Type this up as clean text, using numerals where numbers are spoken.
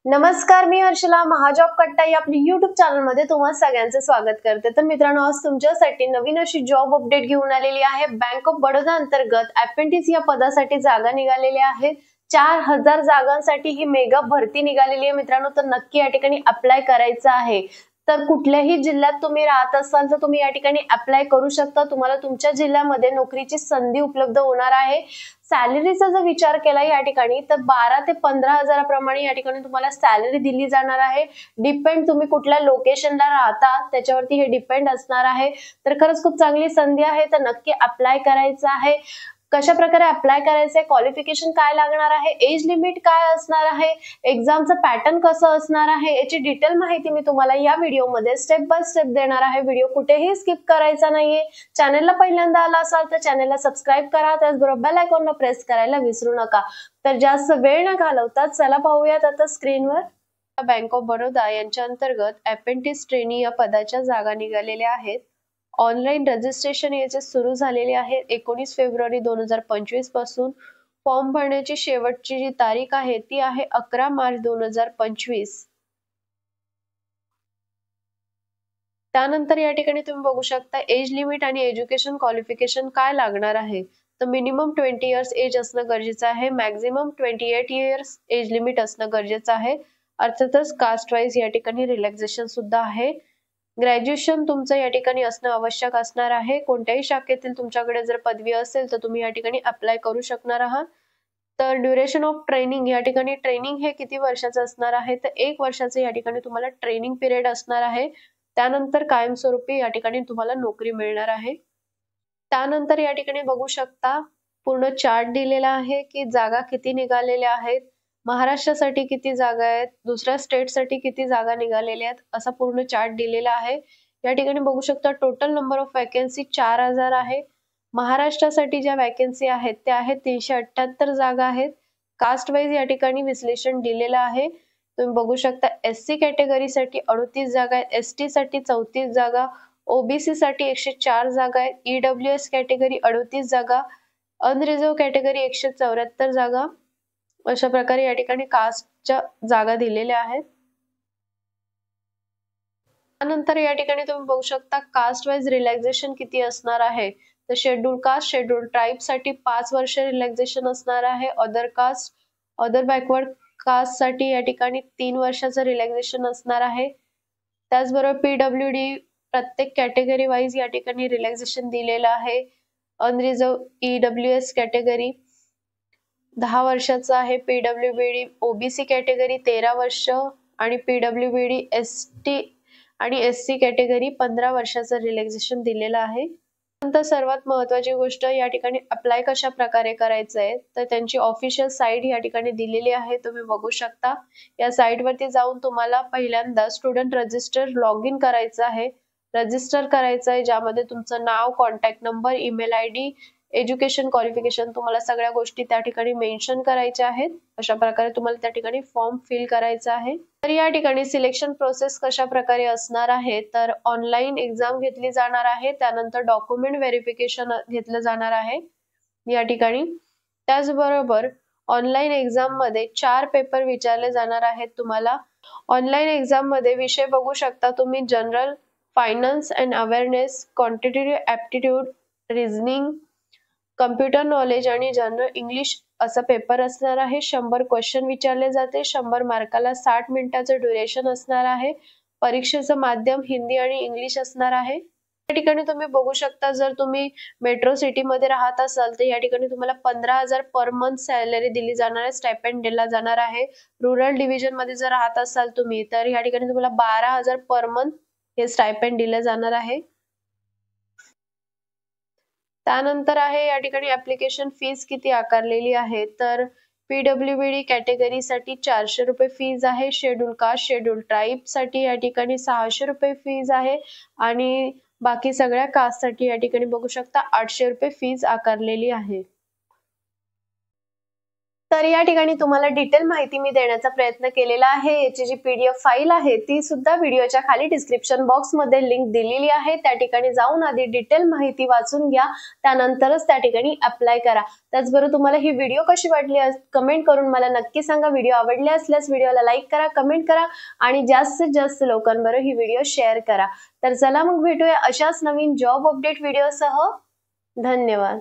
नमस्कार, मी हर्षला महाजॉब कट्टा या आपल्या YouTube चॅनलमध्ये तुम्हा सगळ्यांचं स्वागत करते। तर मित्रांनो, आज तुमच्यासाठी नवीन अशी जॉब अपडेट घेऊन आलेली आहे। बँक ऑफ बडोदा अंतर्गत अप्रेंटिस या पदासाठी जागा निघालेल्या आहेत। 4000 जागांसाठी ही मेगा भरती निघालेली आहे मित्रांनो। तर नक्की या ठिकाणी अप्लाय करायचं आहे। तर कुठल्याही जिल्ह्यात तुम्ही राहत असाल तर तुम्ही या ठिकाणी अप्लाय करू शकता। तुम्हाला तुमच्या जिल्ह्यामध्ये नोकरीची संधी उपलब्ध होणार आहे। सॅलरीचा जर विचार केला या ठिकाणी तर 12 ते 15,000 प्रमाणे या ठिकाणी तुम्हाला सॅलरी दिली जाणार आहे। डिपेंड तुम्ही कुठल्या लोकेशनला राहता त्याच्यावरती हे डिपेंड असणार आहे। तर खरंच खूप चांगली संधी आहे, तर नक्की अप्लाय करायचं आहे। कशा प्रकारे अप्लाय करायचंय, क्वालिफिकेशन काय लागणार आहे, एज लिमिट काय असणार आहे, एक्झामचं पॅटर्न कसं असणार आहे, याची डिटेल माहिती मी तुम्हाला या व्हिडिओमध्ये स्टेप बाय स्टेप देणार आहे। व्हिडिओ कुठेही स्किप करायचा नाहीये। चॅनलला पहिल्यांदा आला असाल तर चॅनलला सबस्क्राइब करा, त्याचबरोबर बेल आयकॉनला प्रेस करायला विसरू नका। तर जास्त वेळ न घालवता चला पाहूयात आता स्क्रीनवर। बँक ऑफ बडोदा यांच्या अंतर्गत अप्रेंटिस ट्रेनी या पदाच्या जागा निघालेल्या आहेत। ऑनलाइन रजिस्ट्रेशन याचे सुरू झालेले आहे 19 फेब्रुवारी 2025 पासून। फॉर्म भरण्याची शेवटची जी तारीख आहे ती आहे 11 मार्च 2025। त्यानंतर या ठिकाणी तुम्ही बघू शकता एज लिमिट आणि एज्युकेशन क्वालिफिकेशन काय लागणार आहे। तर मिनिमम 20 इयर्स एज असणं गरजेचं आहे, मॅक्झिमम 28 इयर्स एज लिमिट असणं गरजेचं आहे। अर्थातच कास्ट वाईज या ठिकाणी रिलॅक्सेशन सुद्धा आहे। ग्रॅज्युएशन तुमचं या ठिकाणी असणं आवश्यक असणार आहे। कोणत्याही शाखेतील तुमच्याकडे जर पदवी असेल तर तुम्ही या ठिकाणी अप्लाय करू शकणार आहात। तर ड्युरेशन ऑफ ट्रेनिंग या ठिकाणी ट्रेनिंग हे किती वर्षाचं असणार आहे, तर 1 वर्षाचं या ठिकाणी तुम्हाला ट्रेनिंग पिरियड असणार आहे। त्यानंतर कायमस्वरूपी या ठिकाणी तुम्हाला नोकरी मिळणार आहे। त्यानंतर या ठिकाणी बघू शकता पूर्ण चार्ट दिलेला आहे की जागा किती निघालेल्या आहेत, महाराष्ट्रासाठी किती जागा आहेत, दुसऱ्या स्टेटसाठी किती जागा निघालेल्या आहेत, असा पूर्ण चार्ट दिलेला आहे। या ठिकाणी बघू शकता टोटल नंबर ऑफ वॅकन्सी 4000 आहे। महाराष्ट्रासाठी ज्या वॅकन्सी आहेत त्या आहेत 378 जागा आहेत। कास्ट वाईज या ठिकाणी विश्लेषण दिलेलं आहे। तुम्ही बघू शकता SC कॅटेगरीसाठी 38 जागा आहेत, ST साठी 34 जागा, OBC साठी 104 जागा आहेत, EWS कॅटेगरी 38 जागा, अनरिझर्व कॅटेगरी 174 जागा, अशा प्रकारे या ठिकाणी कास्टच्या जागा दिलेल्या आहेत। त्यानंतर या ठिकाणी तुम्ही बघू शकता कास्ट वाईज रिलॅक्सेशन किती असणार आहे। तर शेड्यूल कास्ट शेड्यूल ट्राईब साठी 5 वर्ष रिलॅक्सेशन असणार आहे। Other caste other backward caste साठी या ठिकाणी 3 वर्षाचं रिलॅक्सेशन असणार आहे। त्याचबरोबर PWD प्रत्येक कॅटेगरी वाईज या ठिकाणी रिलॅक्सेशन दिलेलं आहे। अनरिझर्व EWS कॅटेगरी 10 वर्षाचं आहे, PWBD OBC कॅटेगरी 13 वर्ष आणि PWBD ST आणि SC कॅटेगरी 15 वर्षाचं रिलॅक्सेशन दिलेलं आहे। नंतर सर्वात महत्त्वाची गोष्ट या ठिकाणी अप्लाय कशा प्रकारे करायचं आहे, तर त्यांची ऑफिशियल साईट या ठिकाणी दिलेली आहे, तुम्ही बघू शकता। या साईट वरती जाऊन तुम्हाला पहिल्यांदा स्टुडंट रजिस्टर लॉग इन करायचं आहे, रजिस्टर करायचं आहे, ज्यामध्ये तुमचं नाव, contact number, email ID, education qualification तुम्हाला सगळ्या गोष्टी त्या ठिकाणी मेन्शन करायच्या आहेत। अशा प्रकारे तुम्हाला त्या ठिकाणी फॉर्म फिल करायचा आहे। तर या ठिकाणी सिलेक्शन प्रोसेस कशा प्रकारे असणार आहे, तर ऑनलाईन एक्झाम घेतली जाणार आहे, त्यानंतर डॉक्युमेंट व्हेरिफिकेशन घेतलं जाणार आहे या ठिकाणी। त्याचबरोबर ऑनलाईन एक्झाम मध्ये 4 पेपर विचारले जाणार आहेत तुम्हाला। ऑनलाईन एक्झाम मध्ये विषय बघू शकता तुम्ही general, finance and awareness, quantitative aptitude, reasoning, computer knowledge आणि जनरल इंग्लिश असा पेपर असणार आहे। 100 क्वेश्चन विचारले जाते, 100 मार्काला 60 मिनिटाचं ड्युरेशन असणार आहे। परीक्षेचं माध्यम हिंदी आणि इंग्लिश असणार आहे। या ठिकाणी तुम्ही बघू शकता जर तुम्ही मेट्रो सिटी मध्ये राहत असाल तर या ठिकाणी तुम्हाला 15,000 पर मंथ सॅलरी दिली जाणार आहे, स्टायपेंड दिला जाणार आहे। रुरल डिव्हिजन मध्ये जर राहत असाल तुम्ही तर या ठिकाणी तुम्हाला 12,000 पर मंथ हे स्टायपेंड दिलं जाणार आहे। त्यानंतर आहे या ठिकाणी ऍप्लिकेशन फीस किती आकारलेली आहे, तर PWBD कॅटेगरी साठी 400 रुपये फीज आहे, शेड्यूल कास्ट शेड्यूल ट्राईब साठी या ठिकाणी 600 रुपये फीज आहे आणि बाकी सगळ्या कास्ट साठी या ठिकाणी बघू शकता 800 रुपये फीज आकारलेली आहे। तर या ठिकाणी तुम्हाला डिटेल माहिती मी देण्याचा प्रयत्न केलेला आहे। याची जी PDF फाईल आहे ती सुद्धा व्हिडिओच्या खाली डिस्क्रिप्शन बॉक्स मध्ये लिंक दिलेली आहे। त्या ठिकाणी जाऊन आधी डिटेल माहिती वाचून घ्या, त्यानंतरच त्या ठिकाणी अप्लाय करा। त्याचबरोबर तुम्हाला ही व्हिडिओ कशी वाटली कमेंट करून मला नक्की सांगा। व्हिडिओ आवडले असल्यास व्हिडिओला लाईक करा, कमेंट करा आणि जास्तीत जास्त लोकांबरोबर ही व्हिडिओ शेअर करा। तर चला मग भेटूया अशाच नवीन जॉब अपडेट व्हिडिओसह। धन्यवाद।